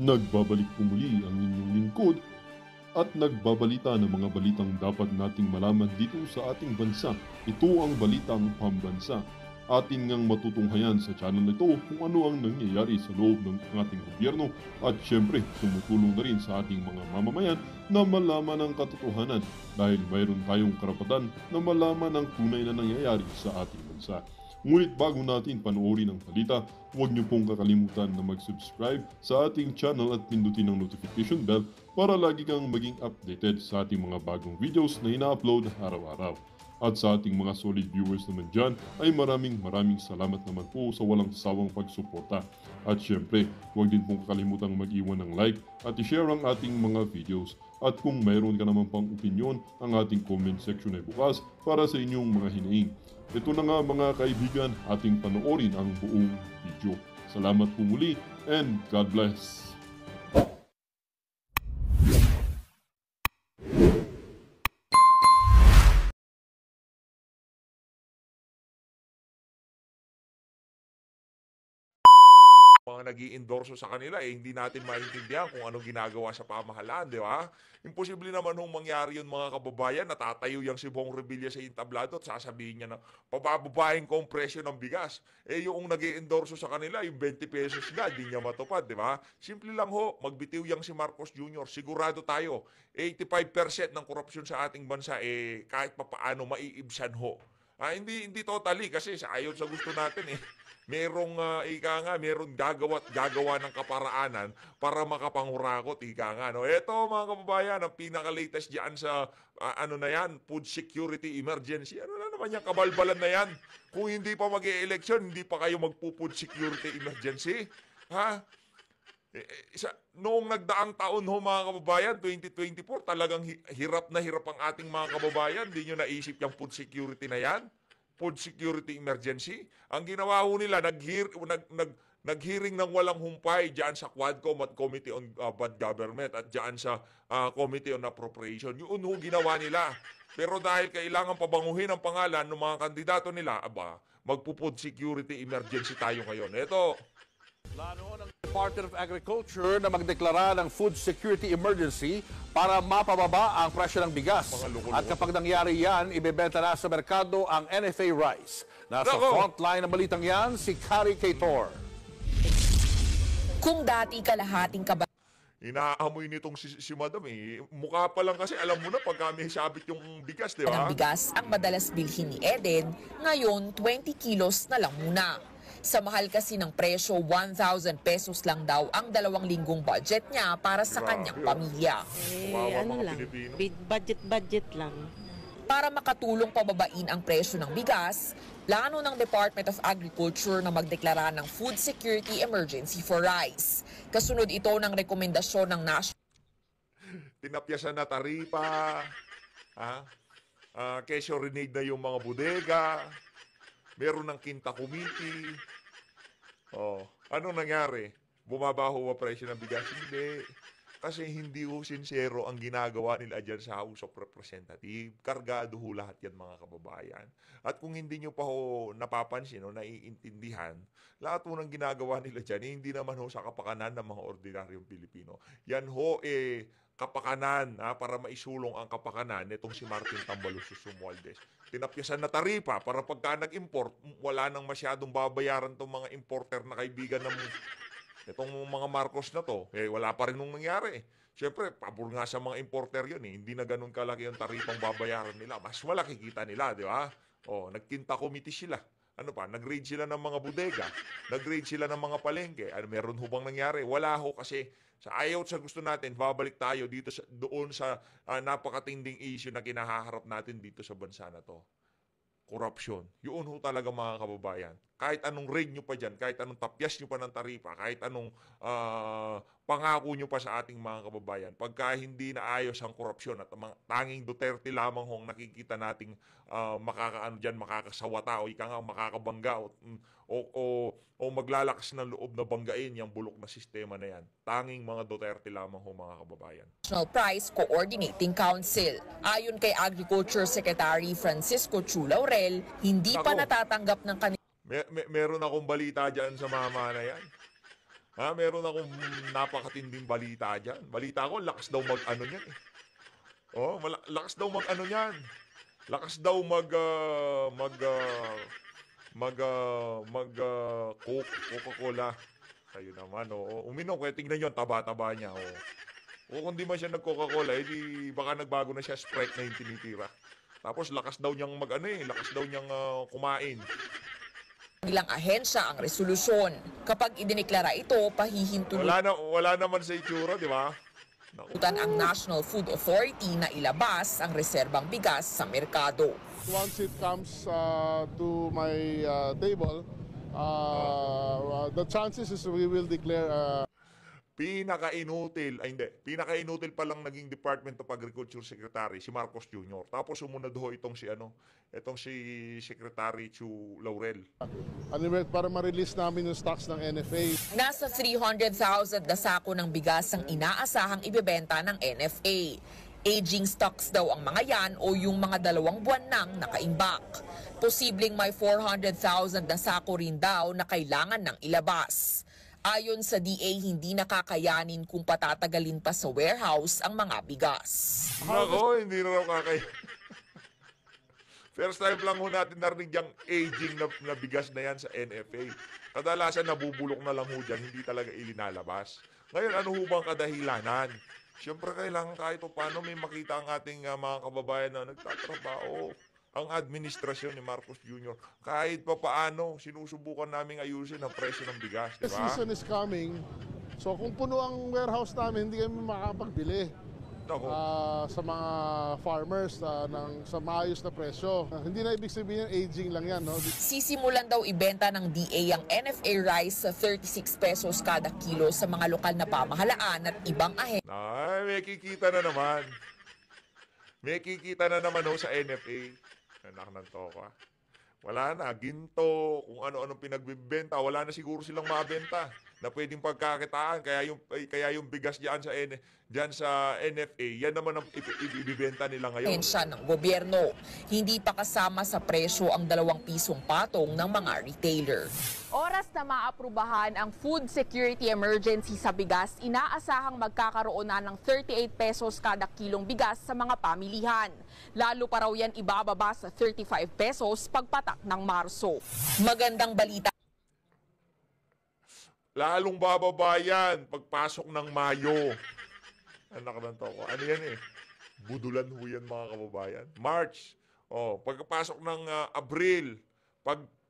Nagbabalik po muli ang inyong lingkod at nagbabalita ng mga balitang dapat nating malaman dito sa ating bansa. Ito ang Balitang Pambansa. Atin ngang matutunghayan sa channel na ito kung ano ang nangyayari sa loob ng ating gobyerno at syempre tumutulong na rin sa ating mga mamamayan na malaman ang katotohanan dahil mayroon tayong karapatan na malaman ang tunay na nangyayari sa ating bansa. Ngunit bago natin panoorin ang balita, huwag niyo pong kakalimutan na mag-subscribe sa ating channel at pindutin ang notification bell para lagi kang maging updated sa ating mga bagong videos na ina-upload araw-araw. At sa ating mga solid viewers naman dyan ay maraming salamat naman po sa walang sawang pagsuporta. At syempre, huwag din pong kakalimutan mag-iwan ng like at i-share ang ating mga videos. At kung mayroon ka naman pang opinion, ang ating comment section ay bukas para sa inyong mga hinaing. Ito na nga mga kaibigan, ating panoorin ang buong video. Salamat po muli and God bless! Mga nag-i-endorso sa kanila, hindi natin maintindihan kung anong ginagawa sa pamahalaan, di ba? Imposible naman hong mangyari yun mga kababayan, natatayo yung si Bong Revilla sa entablado at sasabihin niya na pabababahin ko ang presyo ng bigas. Yung nag-i-endorso sa kanila, yung 20 pesos na, di niya matupad, di ba? Simple lang ho, magbitiw yang si Marcos Jr., sigurado tayo, 85% ng korupsyon sa ating bansa, kahit papaano maiibsan ho. Hindi totally kasi ayon sa gusto natin merong merong gagawa ng kaparaanan para makapangurakot no. Ito mga kababayan, ang pinaka-latest diyan sa food security emergency. Ano na naman yung kabalbalan na yan? Kung hindi pa mag-e-election, hindi pa kayo magpo-food security emergency. Noong nagdaang taon mga kababayan, 2024, talagang hirap na hirap ang ating mga kababayan. Hindi nyo naisip yung food security na yan? Food security emergency. Ang ginawa ho nila, nag-hearing ng walang humpay dyan sa Quadcom at Committee on Bad Government at dyan sa Committee on Appropriation. Yun ho ginawa nila. Pero dahil kailangan pabanguhin ang pangalan ng mga kandidato nila, magpo-food security emergency tayo ngayon. Ito. Plano ng Department of Agriculture na magdeklara ng food security emergency para mapababa ang presyo ng bigas. At kapag nangyari yan, ibebenta na sa merkado ang NFA rice. Nasa frontline ng balitang yan, si Kari Kator. Kung dati kalahating inaamoy nitong si Madam mukha pa lang kasi alam mo na pag may sabit yung bigas, di ba? Ang bigas ang madalas bilhin ni Eden, ngayon 20 kilos na lang muna. Sa mahal kasi ng presyo, 1,000 pesos lang daw ang 2 linggong budget niya para sa kanyang pamilya. Ano lang, budget lang. Para makatulong pababain ang presyo ng bigas, plano ng Department of Agriculture na magdeklara ng food security emergency for rice. Kasunod ito ng rekomendasyon ng National Tinapyasan na taripa, kesyo renade na yung mga bodega, meron ng Quinta Committee. Anong nangyari? Bumaba ho ang presyo ng bigas? Hindi. Kasi hindi ho sincero ang ginagawa nila dyan sa House of Representatives. Kargado ho lahat yan mga kababayan. At kung hindi nyo pa ho napapansin o naiintindihan, lahat ho ng ginagawa nila dyan, hindi naman ho sa kapakanan ng mga ordinaryong Pilipino. Yan ho kapakanan para maisulong ang kapakanan nitong si Martin Tambalus Romualdez. Tinapyasan na taripa para pagka nag-import, wala nang masyadong babayaran itong mga importer na kaibigan ng itong mga Marcos na to. Wala pa rin nung nangyari. Siyempre, pabor nga sa mga importer yun. Hindi na ganun kalaki yung taripang babayaran nila. Mas malaki kita nila, di ba? Nagkinta committee sila. Nag-raid sila ng mga bodega. Nag-raid sila ng mga palengke. Meron ho bang nangyari? Wala ho kasi sa ayaw sa gusto natin, babalik tayo dito doon sa napakatinding issue na kinahaharap natin dito sa bansa na to. Korupsyon. Yun ho talaga mga kababayan. Kahit anong raid nyo pa dyan, kahit anong tapyas nyo pa ng taripa, kahit anong pangako nyo pa sa ating mga kababayan, pagka hindi na ayos ang korupsyon at tanging Duterte lamang hong nakikita nating makakasawata o makakabangga o maglalakas ng loob na banggain yung bulok na sistema na yan. Tanging mga Duterte lamang ho mga kababayan. National Price Coordinating Council. Ayon kay Agriculture Secretary Francisco Chu Laurel, hindi pa natatanggap ng Meron akong balita dyan sa mama na yan. Meron akong napakatinding balita dyan. Balita ko, lakas daw mag-ano niyan eh. Lakas daw mag-ano niyan. Lakas daw Coca-Cola. Kayo naman, uminom, kaya tingnan nyo, taba-taba niya, O kung di man siya nag-Coca-Cola, edi baka nagbago na siya, Sprite na yung tinitira. Tapos lakas daw niyang lakas daw niyang kumain. Ilang ahensya ang resolusyon. Kapag idineklara ito, pahihintulutan Wala naman sa itsura, di ba? ang National Food Authority na ilabas ang reserbang bigas sa merkado. Once it comes to my table, the chances is we will declare Pinaka-inutil pa lang naging Department of Agriculture Secretary si Marcos Jr. Tapos sumunod ho itong si Secretary Chu Laurel. para ma-release namin yung stocks ng NFA. Nasa 300,000 na sako ng bigas ang inaasahang ibebenta ng NFA. Aging stocks daw ang mga yan o yung mga 2 buwan nang nakaimbak. Posibleng may 400,000 na sako rin daw na kailangan ng ilabas. Ayon sa DA, hindi nakakayanin kung patatagalin pa sa warehouse ang mga bigas. Ako, hindi na raw kakaya. First time lang ho natin narinig yung aging na bigas na yan sa NFA. Kadalasan nabubulok na lang ho dyan, hindi talaga ilinalabas. Ngayon, ano ho bang kadahilanan? Siyempre, kailangan kahit o paano may makita ang ating mga kababayan na nagtatrabaho. Ang administrasyon ni Marcos Jr. Kahit pa paano, sinusubukan naming ayusin ang presyo ng bigas, di The ba? season is coming. So kung puno ang warehouse namin, hindi kami makakapagbili sa mga farmers sa maayos na presyo. Hindi na ibig sabihin aging lang yan. No? Sisimulan daw ibenta ng DA ang NFA rice sa 36 pesos kada kilo sa mga lokal na pamahalaan at ibang ahensya. Ay, may kikita na naman. May kikita na naman ho sa NFA. Anak ng toka. Wala na, ginto, kung ano-anong pinagbibenta, wala na siguro silang mabenta na pwedeng pagkakitaan. Kaya yung bigas diyan sa NFA, yan naman ang ibibenta nila ngayon. Ahensya ng gobyerno. Hindi pa kasama sa presyo ang 2 pisong patong ng mga retailer. Oras na maaprubahan ang food security emergency sa bigas, inaasahang magkakaroon na ng 38 pesos kada kilong bigas sa mga pamilihan. Lalo pa raw yan ibababa sa 35 pesos pagpatak ng Marso. Magandang balita. Lalong bababa yan pagpasok ng Mayo. Anak ng toko. Ano yan eh? Budulan ho yan mga kababayan. March. Pagpasok ng Abril.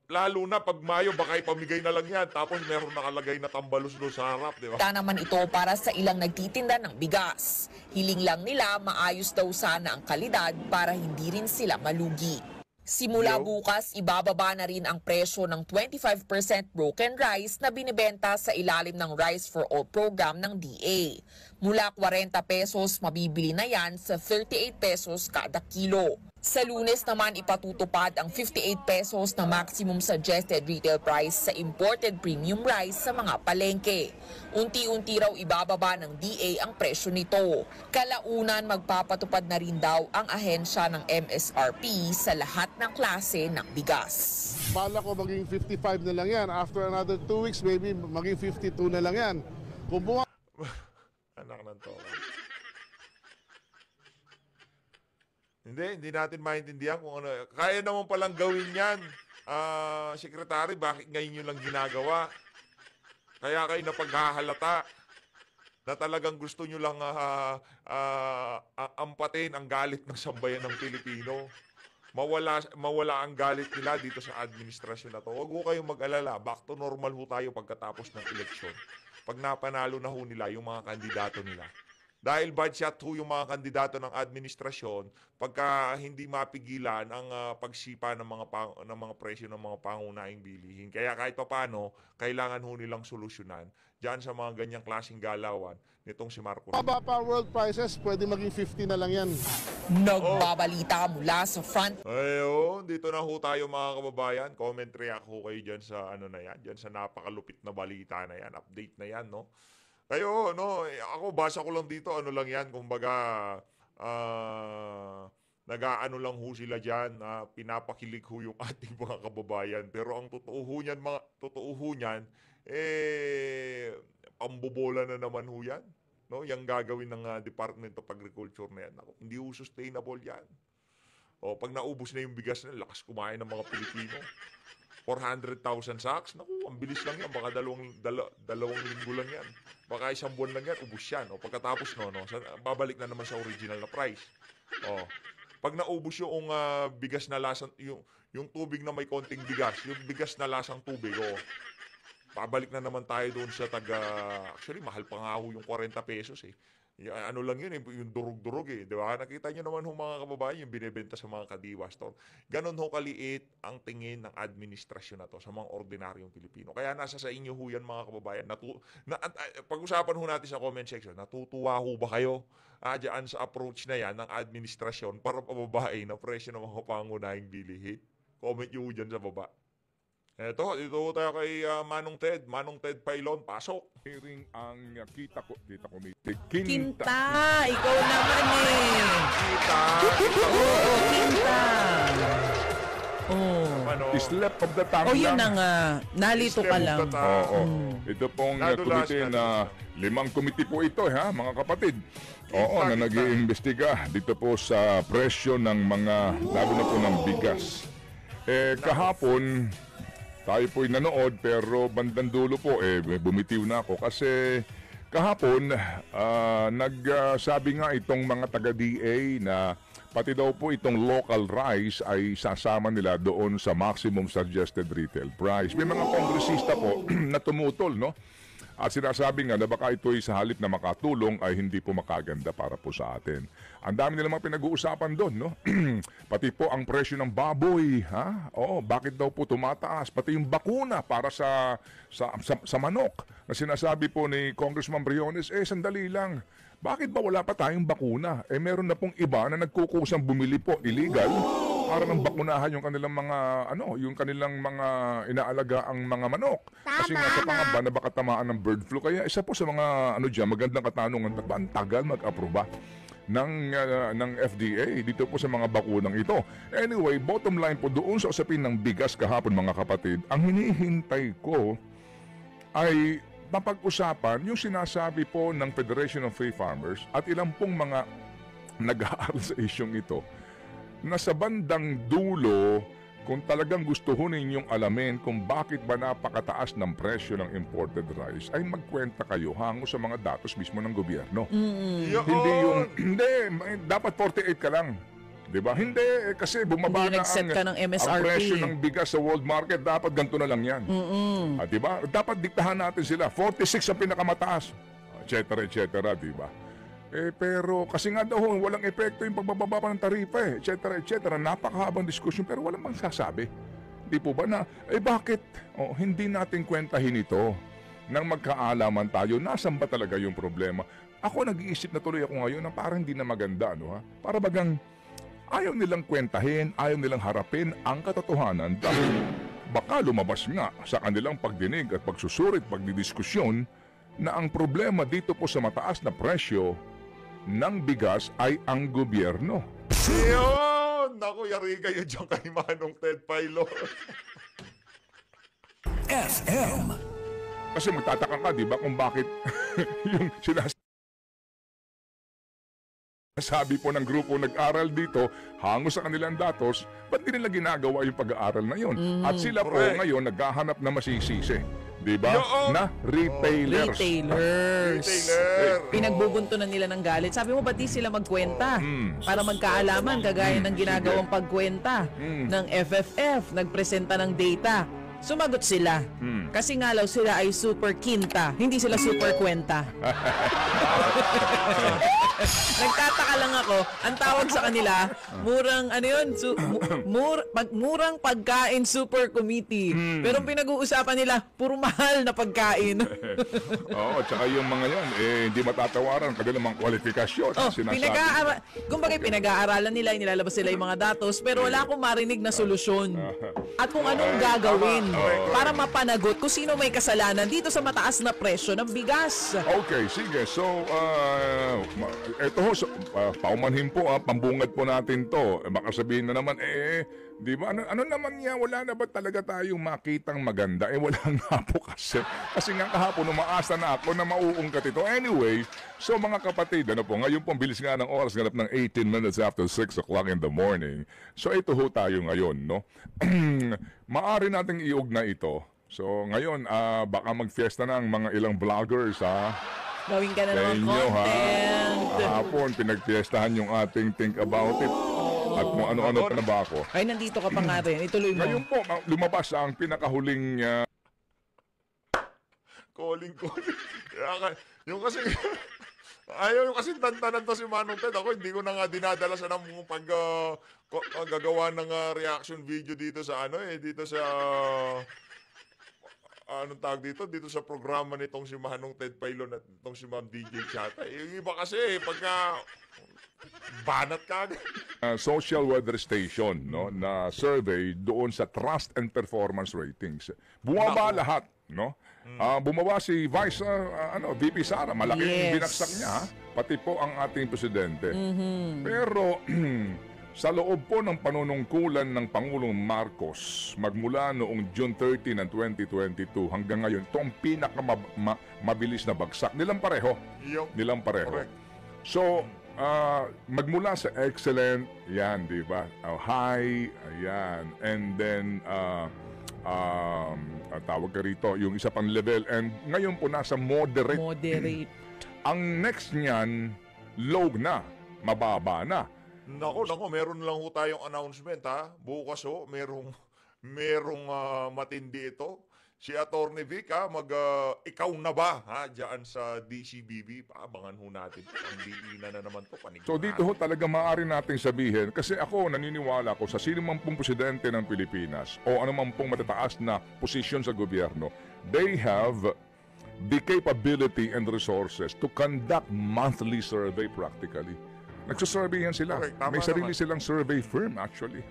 Lalo na pag Mayo, baka ipamigay na lang yan. Tapos meron nakalagay na tambalos-los sa harap, di ba? Naman ito para sa ilang nagtitinda ng bigas. Hiling lang nila maayos daw sana ang kalidad para hindi rin sila malugi. Simula bukas, ibababa na rin ang presyo ng 25% broken rice na binibenta sa ilalim ng Rice for All program ng DA. Mula 40 pesos, mabibili na yan sa 38 pesos kada kilo. Sa Lunes naman ipatutupad ang 58 pesos na maximum suggested retail price sa imported premium rice sa mga palengke. Unti-unti raw ibababa ng DA ang presyo nito. Kalaunan magpapatupad na rin daw ang ahensya ng MSRP sa lahat ng klase ng bigas. Bala ko maging 55 na lang yan. After another 2 weeks, maybe maging 52 na lang yan. Kung Anak ng toka. Hindi natin maintindihan kung ano. Kaya naman palang gawin yan. Sekretary, bakit ngayon nyo lang ginagawa? Kaya kayo napaghahalata na talagang gusto nyo lang ampatin ang galit ng sambayan ng Pilipino. Mawala ang galit nila dito sa administrasyon na to. Huwag ho kayong mag-alala. Back to normal ho tayo pagkatapos ng eleksyon. Pag napanalo na ho nila yung mga kandidato nila. Dahil bad shot ho yung mga kandidato ng administrasyon pagka hindi mapigilan ang pagsipa ng mga presyo ng mga pangunahing bilihin. Kaya kahit paano, kailangan ho nilang solusyonan diyan sa mga ganyang klaseng galawan nitong si Marcos. Baba pa world prices, pwede maging 50 na lang yan. Nagbabalita mula sa front. Ayun, dito na ho tayo mga kababayan. Comment react ho kayo dyan sa dyan sa napakalupit na balita na yan. Update na yan, no? Kayo, ako basa ko lang dito, lang yan, kumbaga, nag-aano lang ho sila dyan, pinapakilig ho yung ating mga kababayan. Pero ang totoo ho niyan, ambobola na naman ho yan. No? Yang gagawin ng Department of Agriculture na yan. Ako, hindi ho sustainable yan. O, pag naubos na yung bigas na, lakas kumain ng mga Pilipino. 400,000 sacks, naku, ang bilis lang yan. Baka dalawang linggo lang yan. Baka isang buwan lang yan, ubos yan. O, pagkatapos babalik na naman sa original na price. O, pag naubos yung bigas na lasang, yung tubig na may konting bigas, yung bigas na lasang tubig, babalik na naman tayo doon sa actually, mahal pa nga ho yung 40 pesos eh. Ano lang yun, yung durog-durog eh. Di ba? Nakita nyo naman mga kababayan, yung binibenta sa mga kadiwa store. Ganon ho kaliit ang tingin ng administrasyon na to sa mga ordinaryong Pilipino. Kaya nasa sa inyo ho yan mga kababayan. Pag-usapan ho natin sa comment section, natutuwa ho ba kayo dyan sa approach na yan ng administrasyon para pababain ang presyo ng mga pangunahing bilihin? Comment nyo ho dyan sa baba. Dito tayo kay Manong Ted Pailon, pasok. Hearing ang kita ko Kinta, ikaw naman eh. Kita. Oo, Kinta. Slap of the tongue Yun lang. na nga. Nalito ka lang. Oo. Ito pong komite na 5 komite po ito, mga kapatid. Oo, na nag-iimbestiga dito po sa presyo ng mga, lalo na po ng bigas. Kahapon, tayo po'y nanood pero bandang dulo po bumitiw na ako kasi kahapon nagsabi nga itong mga taga-DA na pati daw po itong local rice ay sasama nila doon sa maximum suggested retail price. May mga kongresista po na tumutol, no? At sinasabi nga na baka ito'y sa halip na makatulong ay hindi po makaganda para po sa atin. Ang dami nilang mga pinag-uusapan doon, no? Pati po ang presyo ng baboy, Oo, bakit daw po tumataas? Pati yung bakuna para sa manok. Na sinasabi po ni Congressman Briones, sandali lang. Bakit ba wala pa tayong bakuna? Meron na pong iba na nagkukusang bumili po illegal para nang bakunahan yung kanilang mga yung kanilang mga inaalaga ang mga manok. Kasi nga sa pangamba na baka tamaan ng bird flu. Kaya isa po sa mga magandang katanungan, ang tagal mag-aproba ng FDA dito po sa mga bakunang ito. Anyway, bottom line po doon sa usapin ng bigas kahapon mga kapatid, ang hinihintay ko ay mapag-usapan yung sinasabi po ng Federation of Free Farmers at ilang pong mga nag-aaral sa isyong ito na sa bandang dulo, kung talagang gusto ho ninyong alamin kung bakit ba napakataas ng presyo ng imported rice, ay magkwenta kayo hango sa mga datos mismo ng gobyerno. Hindi, dapat 48 ka lang. Diba? Hindi, kasi bumaba na ang presyo ng bigas sa world market, dapat ganito na lang yan. Diba? Dapat diktahan natin sila. 46 ang pinakamataas, etc. Diba? Pero kasi nga daw, walang epekto yung pagbababa pa ng tarifa, etc. Napakahabang diskusyon, pero walang magsasabi. Di po ba na, bakit hindi natin kwentahin ito nang magkaalaman tayo, nasan ba talaga yung problema? Ako nag-iisip na tuloy ako ngayon na parang hindi na maganda, Para bagang ayaw nilang kwentahin, ayaw nilang harapin ang katotohanan dahil baka lumabas nga sa kanilang pagdinig at pagsusurit, pagdidiskusyon na ang problema dito po sa mataas na presyo ng bigas ay ang gobyerno. Yun! Naku, yari kayo dyan kay Manong Ted Pailon. FM. Kasi magtataka ka, di ba, kung bakit yung sabi po ng grupo nag-aral dito, hango sa kanilang datos, ba't di nila ginagawa yung pag-aaral na yun? At sila po ngayon naghahanap na masisisi. Diba? Na retailers. Pinagbubuntunan nila ng galit. Sabi mo, ba't di sila magkwenta? Para magkaalaman, kagaya ng ginagawang pagkwenta ng FFF, nagpresenta ng data. Sumagot sila. Kasi nga law sila ay super kinta, hindi sila super kwenta. Nagtataka lang ako, ang tawag sa kanila, murang murang pagkain super committee. Pero ang pinag-uusapan nila, puro mahal na pagkain. Oo, tsaka yung mga yan, hindi matatawaran kanilang mga kwalifikasyon. Kumbaga pinag-aaralan nila, nilalabas sila yung mga datos, pero wala akong marinig na solusyon. At kung anong gagawin para mapanagot kung sino may kasalanan dito sa mataas na presyo ng bigas. Okay, sige. So, eto ho, paumanhin po, pambungad po natin to. Baka sabihin na naman, di ba, ano naman niya, wala na ba talaga tayong makitang maganda? Wala nga po kasi. Kasi nga kahapon, umaasa na ako na mauungkat ito. Anyway, so mga kapatid, ano po, ngayon po, bilis nga ng oras, ganap ng 18 minutes after 6 o'clock in the morning. So, ito ho tayo ngayon, no? Maari nating iugnay ito. So, ngayon, baka mag-fiesta na ang mga ilang vloggers, ha? Gawin ka na ng content. Kahapon, pinagpiestahan yung ating Think About It. At kung ano-ano pa na ba ako. Ay, nandito ka pa nga rin. Ituloy mo. Ngayon po, lumabas ang pinakahuling... Calling. Yung kasi... Ayaw yung kasi tantanan to si Manong Ted. Ako hindi ko na nga dinadala sa namang gagawa ng reaction video dito sa dito sa... anong tawag dito sa programa nitong si Manong Ted Pailon at itong si Ma'am DJ Chata. Yung iba kasi, pagka banat ka Social Weather Station, no, na survey doon sa Trust and Performance Ratings. Bumaba lahat, no? Bumaba si Vice VP Sara, malaking binaksak niya, pati po ang ating presidente. Pero sa loob po ng panunungkulan ng Pangulong Marcos, magmula noong June 30 ng 2022 hanggang ngayon, ito ang pinakamabilis na bagsak. Nilang pareho. Correct. So, magmula sa excellent, yan, di ba? High, ayan. And then, tawag ka rito, yung isa pang level. And ngayon po nasa moderate. Ang next niyan, low na, mababa na. Nako, meron lang ho tayong announcement, ha. Bukas ho, merong matindi ito. Si Atty. Vic, ikaw na ba, ha, diyan sa DCBB? Paabangan ho natin. Ang diina na naman to, panigurado. So dito ho talaga maaari nating sabihin, kasi ako naniniwala ko sa sino man pong presidente ng Pilipinas o anuman pong matataas na posisyon sa gobyerno, they have the capability and resources to conduct monthly survey practically. Nagsasurvey yan sila. Correct, may sarili silang survey firm actually.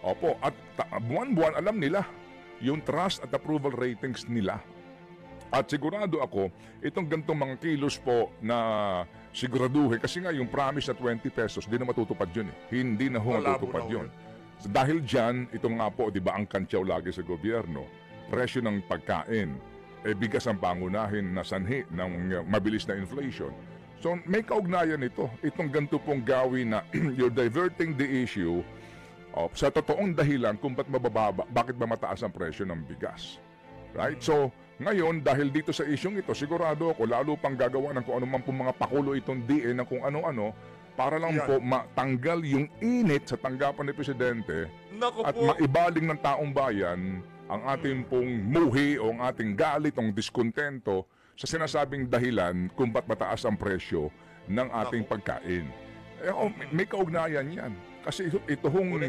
Opo, at buwan-buwan alam nila yung trust at approval ratings nila. At sigurado ako, itong gantong mga kilos po na siguraduhin, kasi nga yung promise na 20 pesos, hindi na matutupad yun eh. Hindi na ho matutupad yun. So, dahil dyan, ito nga po, di ba ang kantyaw lagi sa gobyerno, presyo ng pagkain, bigas ang pangunahin na sanhi ng mabilis na inflation. So may kaugnayan ito. Itong ganito pong gawin na you're diverting the issue sa totoong dahilan kung bakit ba mataas ang presyo ng bigas. Right? So ngayon, dahil dito sa isyong ito, sigurado ako, lalo pang gagawa ng kung ano man pong mga pakulo itong DA ng kung ano-ano, para lang po matanggal yung init sa tanggapan ni Presidente at maibaling ng taong bayan ang ating pong muhi o ang ating galit, ang diskontento sa sinasabing dahilan kung ba't mataas ang presyo ng ating pagkain. May kaugnayan yan. Kasi ito hong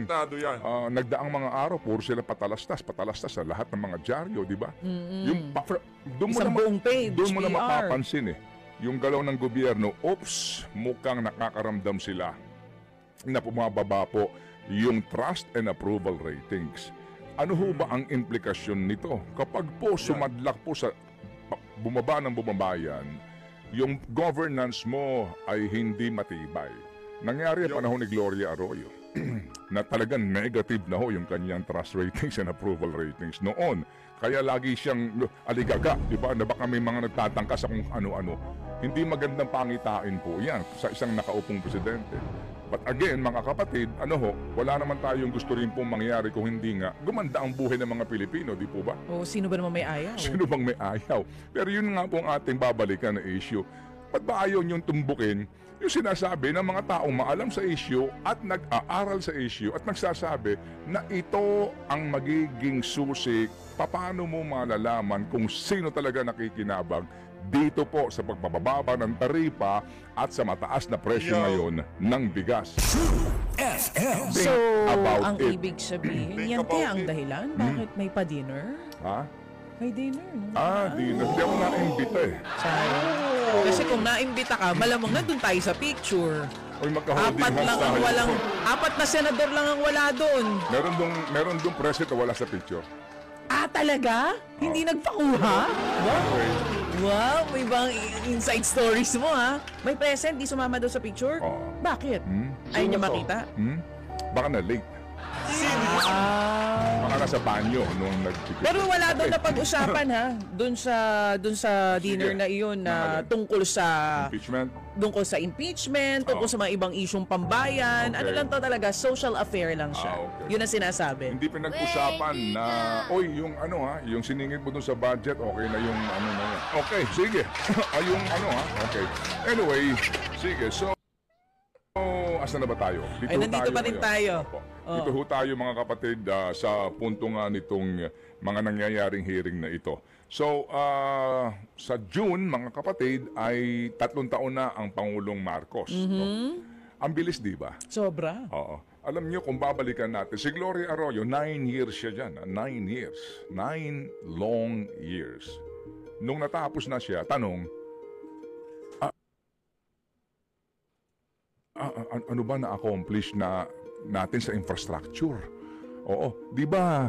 nagdaang mga araw, puro sila patalastas sa lahat ng mga dyaryo, di ba? Doon mo na mapapansin yung galaw ng gobyerno, mukhang nakakaramdam sila na bumababa po yung trust and approval ratings. Ano ho ba ang implikasyon nito? Kapag po sumadlak po sa bumaba ng bumabayan, yung governance mo ay hindi matibay. Nangyari ang panahon ni Gloria Arroyo na talagang negative na ho yung kanyang trust ratings and approval ratings noon. Kaya lagi siyang aligaga, di ba? Na baka may mga nagtatangka sa kung ano-ano. Hindi magandang pangitain po yan sa isang nakaupong presidente. But again, mga kapatid, wala naman tayong gusto rin pong mangyari kung hindi nga gumanda ang buhay ng mga Pilipino, di po ba? O sino ba naman may ayaw? Sino bang may ayaw? Pero yun nga po ang ating babalikan na issue. Ba't ba ayaw niyong tumbukin yung sinasabi ng mga taong maalam sa issue at nag-aaral sa issue at nagsasabi na ito ang magiging susi paano mo malalaman kung sino talaga nakikinabang dito po sa pagbababa ng taripa at sa mataas na presyo ngayon ng bigas. So, ang ibig sabihin, yan kaya ang dahilan? Bakit may pa-dinner? Ha? May dinner, no? Dinner. Hindi ako na-imbita Sayang. Kasi kung na-imbita ka, malamang na dun tayo sa picture. Apat na senador lang ang wala doon. Meron dong president na wala sa picture. Talaga? Hindi nagpakuha? Okay. Wow, may bang inside stories mo ha? May present, di sumama daw sa picture? Oo. Bakit? Ayaw Sino niya to? makita? Baka na late. Baka nasa banyo nung nagpipicture. Pero wala daw na pag-usapan ha, dun sa dinner na iyon na tungkol sa impeachment, tungkol sa mga ibang isyong pambayan. Okay. Ano lang to talaga, social affair lang siya. Okay. Yun ang sinasabi. Hindi pinag-usapan na, yung siningit mo dun sa budget, okay na yung ano na yan. Okay, sige. Yung okay. Anyway, sige. So, asan na ba tayo? Ay, nandito pa rin ngayon. tayo. Opo. Dito ho tayo mga kapatid sa punto nga nitong mga nangyayaring hearing na ito. So, sa June, mga kapatid, ay 3 taon na ang Pangulong Marcos. No? Ang bilis, di ba? Sobra. Oo. Alam niyo, kung babalikan natin, si Gloria Arroyo, 9 years siya dyan. 9 years. 9 long years. Nung natapos na siya, tanong, ano ba na-accomplish na natin sa infrastructure? Oo. Di ba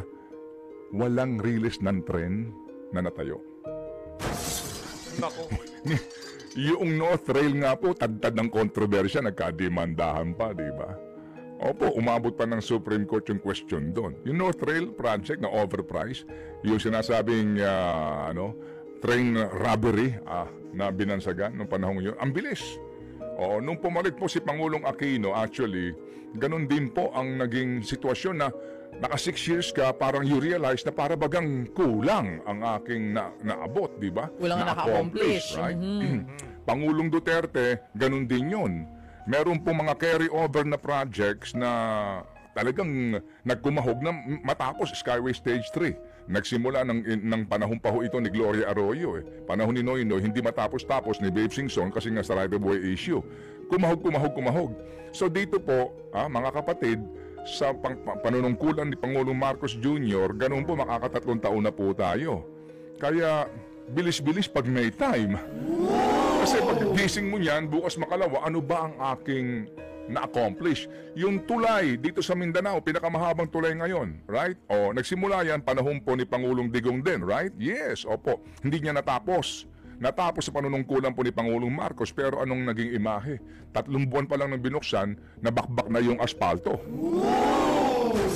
walang release ng tren na natayo? Nako. Yung North Rail nga po, tad-tad ng kontrobersya, nagkadimandahan pa, di ba? Opo, umabot pa ng Supreme Court yung question doon. Yung North Rail project na overpriced, yung sinasabing train robbery na binansagan nung panahon yun, ang bilis. Nung pumalit po si Pangulong Aquino, actually, ganun din po ang naging sitwasyon na naka 6 years ka, parang you realize na para bagang kulang ang aking naabot, di ba? Walang naka-accomplish. Right? Pangulong Duterte, ganun din yun. Meron po mga carry-over na projects na talagang nagkumahog na matapos Skyway Stage 3. Nagsimula ng panahon pa ho ito ni Gloria Arroyo. Panahon ni Noynoy, hindi matapos-tapos ni Babe Singson kasi nga sa right-of-way issue. Kumahog. So dito po, mga kapatid, sa panunungkulan ni Pangulong Marcos Jr., ganun po makaka3 taon na po tayo. Kaya bilis-bilis pag may time. Kasi pag gising mo niyan, bukas makalawa, ano ba ang aking na-accomplish? Yung tulay dito sa Mindanao, pinakamahabang tulay ngayon, right? Nagsimula yan, panahon po ni Pangulong Digong din, right? Yes, opo. Hindi niya natapos. Natapos sa panunungkulan po ni Pangulong Marcos, pero anong naging imahe? 3 buwan pa lang nang binuksan, nabakbak na yung asfalto.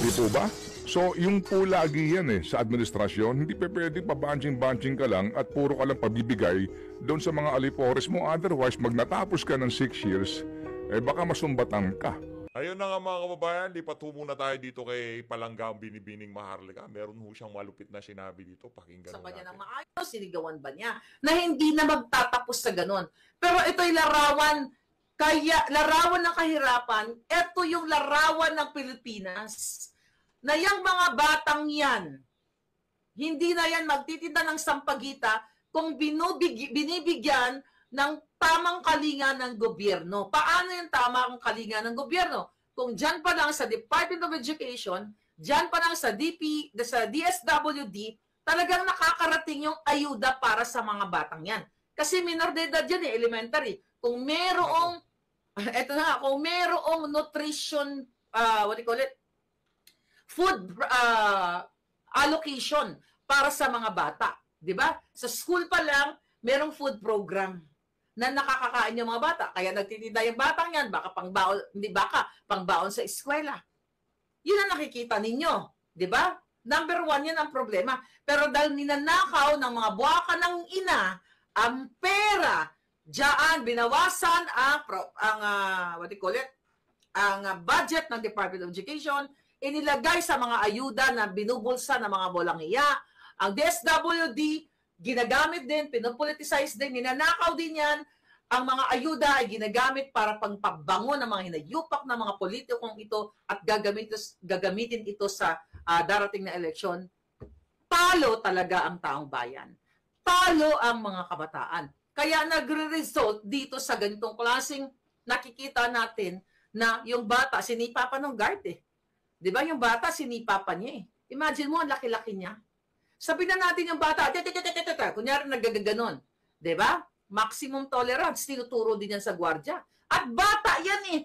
Di po ba? So, yung po lagi yan sa administrasyon, hindi pa pwede pa-bunching ka lang at puro ka lang pabibigay doon sa mga alipores mo. Otherwise, magnatapos ka ng 6 years, baka masumbatan ka. Ayun na nga mga kababayan, lipat ho muna tayo dito kay Palanggang Binibining Maharlika. Meron ho siyang malupit na sinabi dito, pakinggan sa kanya natin. ng maayos, sinigawan ba niya, na hindi na magtatapos sa ganun. Pero ito'y larawan, larawan ng kahirapan, ito yung larawan ng Pilipinas, na yung mga batang yan, hindi na yan magtitinda ng sampagita kung binibigyan ng tamang kalinga ng gobyerno. Paano yung tamang kalinga ng gobyerno? Kung dyan pa lang sa Department of Education, dyan pa lang sa DSWD, talagang nakakarating yung ayuda para sa mga batang yan. Kasi minor de edad yan, elementary. Kung merong, kung merong nutrition, food allocation para sa mga bata. Diba? Sa school pa lang, merong food program na nakakakain yung mga bata. Kaya nagtitinda yung batang yan, pangbaon sa eskwela. Yun ang nakikita ninyo. Di ba? Number 1, yan ang problema. Pero dahil ninanakaw ng mga buwaka ng ina, ang pera, diyan, binawasan ang budget ng Department of Education, inilagay sa mga ayuda na binubulsa ng mga walang iya. Ang DSWD, ginagamit din, pinopoliticize din, ninanakaw din yan. Ang mga ayuda ay ginagamit para pagpabango ng mga hinayupak ng mga politikong ito at gagamitin ito sa darating na eleksyon. Talo talaga ang taong bayan. Talo ang mga kabataan. Kaya nagre-result dito sa ganitong klaseng nakikita natin na yung bata, sinipa pa ng guard Di ba? Yung bata, sinipa pa niya Imagine mo, ang laki-laki niya. Sabihin na natin yung bata, kunyari nagagaganon. Diba? Maximum tolerance, tinuturo din yan sa gwardya. At bata yan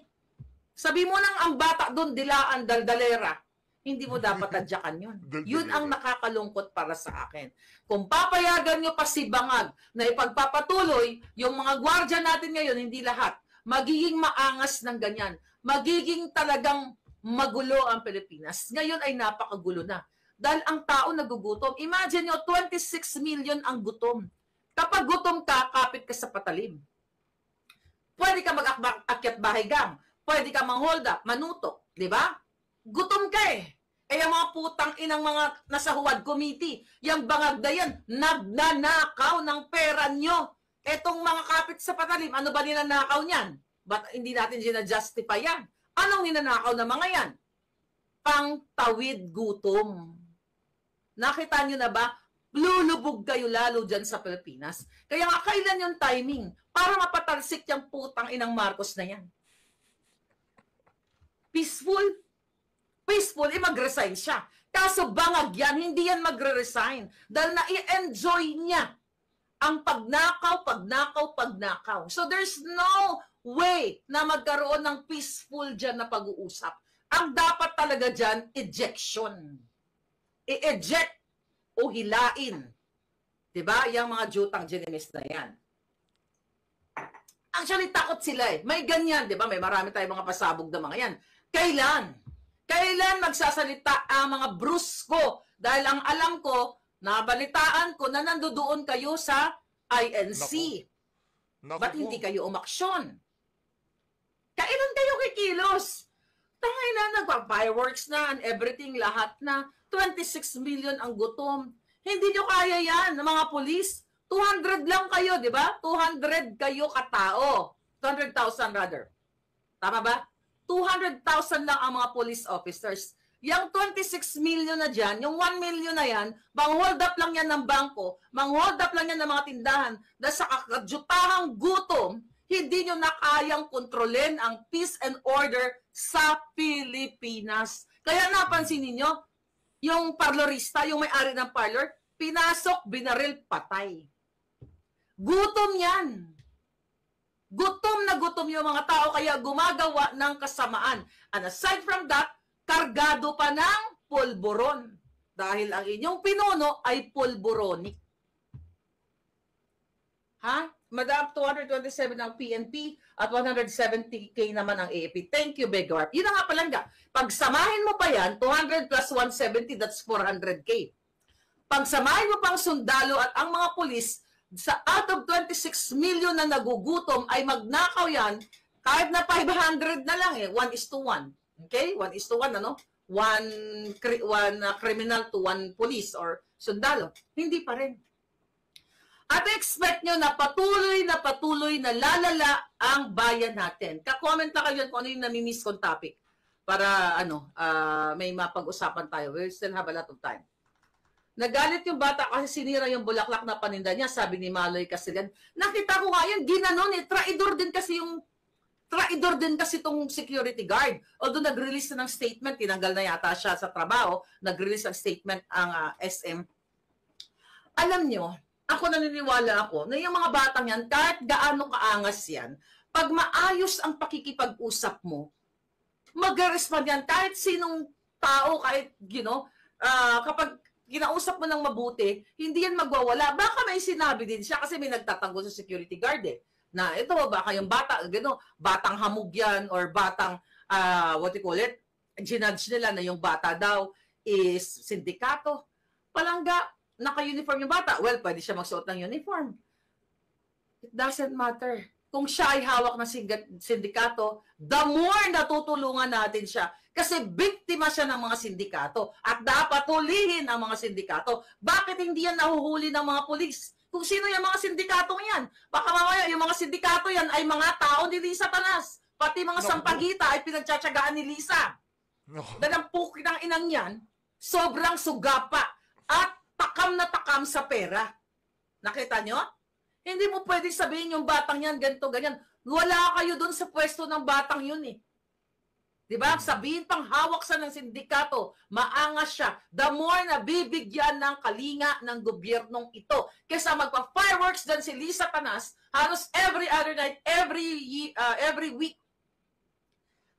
Sabi mo nang ang bata doon, dilaan, daldalera. Hindi mo dapat tadyakan yun. Yun ang nakakalungkot para sa akin. Kung papayagan nyo pa si Bangag na ipagpapatuloy, yung mga gwardya natin ngayon, hindi lahat, magiging maangas ng ganyan. Magiging talagang magulo ang Pilipinas. Ngayon ay napakagulo na. Dahil ang tao nagugutom. Imagine nyo, 26 million ang gutom. Kapag gutom ka, kapit ka sa patalim. Pwede ka mag-akyat bahay gang. Pwede ka mang-hold up, manutok. Di ba? Gutom ka eh. Yung mga putang inang mga nasa Huwad Committee, yung Bangag na yan, nagnanakaw ng pera nyo. Etong mga kapit sa patalim, ano ba ninanakaw niyan? Ba't hindi natin ginajustify yan? Anong ninanakaw na mga yan? Pangtawid gutom. Nakita nyo na ba? Lulubog kayo lalo dyan sa Pilipinas. Kaya nga, kailan yung timing para mapatalsik yung putang inang Marcos na yan? Peaceful, mag-resign siya. Kaso Bangag yan, hindi yan magre-resign. Dahil na-i-enjoy niya ang pagnakaw. So there's no way na magkaroon ng peaceful dyan na pag-uusap. Ang dapat talaga dyan, ejection. I-eject o hilain. Diba? Yung mga jutang genimis na yan. Actually, takot sila eh. May ganyan, diba? May marami tayong mga pasabog na mga yan. Kailan magsasalita ang mga brusko? Dahil ang alam ko, nabalitaan ko na nandoon kayo sa INC. Ba't hindi kayo umaksyon? Kailan kayo kikilos? Tangay na, nagpa-fireworks na and everything, lahat na. 26 million ang gutom. Hindi nyo kaya yan, mga polis. 200 lang kayo, di ba? 200 kayo katao. 200,000 rather. Tama ba? 200,000 lang ang mga police officers. Yung 26 million na dyan, yung 1 million na yan, mang-hold up lang yan ng bangko, mang-hold up lang yan ng mga tindahan, dahil sa kakajutahang gutom, hindi nyo na kayang kontrolin ang peace and order sa Pilipinas. Kaya napansin ninyo, yung parlorista, yung may-ari ng parlor, pinasok, binaril, patay. Gutom yan. Gutom na gutom yung mga tao kaya gumagawa ng kasamaan. And aside from that, kargado pa ng pulburon. Dahil ang inyong pinuno ay pulburonic. Ha? Madam, 227 ang PNP at 170K naman ang AFP. Thank you, Begwarp. Yun na nga palangga. Pagsamahin mo pa yan, 200 plus 170, that's 400K. Pagsamahin mo pang sundalo at ang mga pulis, sa out of 26 million na nagugutom ay magnakaw yan, kahit na 500 na lang eh, 1:1. Okay? 1:1, ano? One criminal to one police or sundalo. Hindi pa rin. At expect nyo na patuloy na lalala ang bayan natin. Ka-comment na kayo kung ano yung namimiss kong topic para may mapag-usapan tayo. We still have a lot of time. Nagalit yung bata kasi sinira yung bulaklak na paninda niya, sabi ni Maloy Castillan. Nakita ko nga yun, ginanon eh. Traidor din kasi itong security guard. Although nag-release na ng statement, tinanggal na yata siya sa trabaho, nag-release ng statement ang SM. Alam nyo, ako naniniwala ako na yung mga batang yan, kahit gaano kaangas yan, pag maayos ang pakikipag-usap mo, mag-respond yan kahit sinong tao, kahit, kapag kinausap mo ng mabuti, hindi yan magwawala. Baka may sinabi din siya kasi may nagtatanggol sa security guard eh. Na ito, baka yung bata, batang hamog yan or batang, what you call it, ginudge nila na yung bata daw is sindikato. Palangga, naka-uniform yung bata. Well, pwede siya magsuot ng uniform. It doesn't matter. Kung siya ay hawak ng sindikato, the more natutulungan natin siya. Kasi biktima siya ng mga sindikato at dapat hulihin ang mga sindikato. Bakit hindi yan nahuhuli ng mga pulis? Kung sino yung mga sindikatong yan? Baka mamaya yung mga sindikato yan ay mga tao ni Lisa Tanas. Pati mga sampagita ay pinagtsatsagaan ni Lisa. Dahil ang puki ng inang yan, sobrang sugapa at takam na takam sa pera. Nakita nyo? Hindi mo pwede sabihin yung batang yan, ganito, ganyan. Wala kayo dun sa pwesto ng batang yun eh. Diba? Sabihin pang hawak sa ng sindikato, maangas siya. The more na bibigyan ng kalinga ng gobyernong ito. Kesa magpa-fireworks dyan si Lisa Tanas, halos every other night, every week,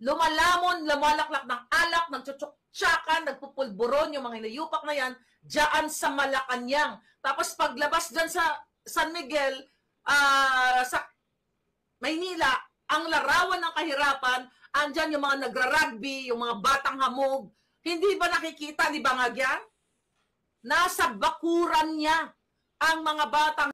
lumalamon, lumalaklak ng alak, nagtsutsyakan, nagpupulburon yung mga hinayupak na yan, dyan sa Malacanang. Tapos paglabas dyan sa San Miguel, sa Maynila, ang larawan ng kahirapan, andyan yung mga nagra-rugby, yung mga batang hamog. Hindi ba nakikita ni Bangagyan? Nasa bakuran niya ang mga batang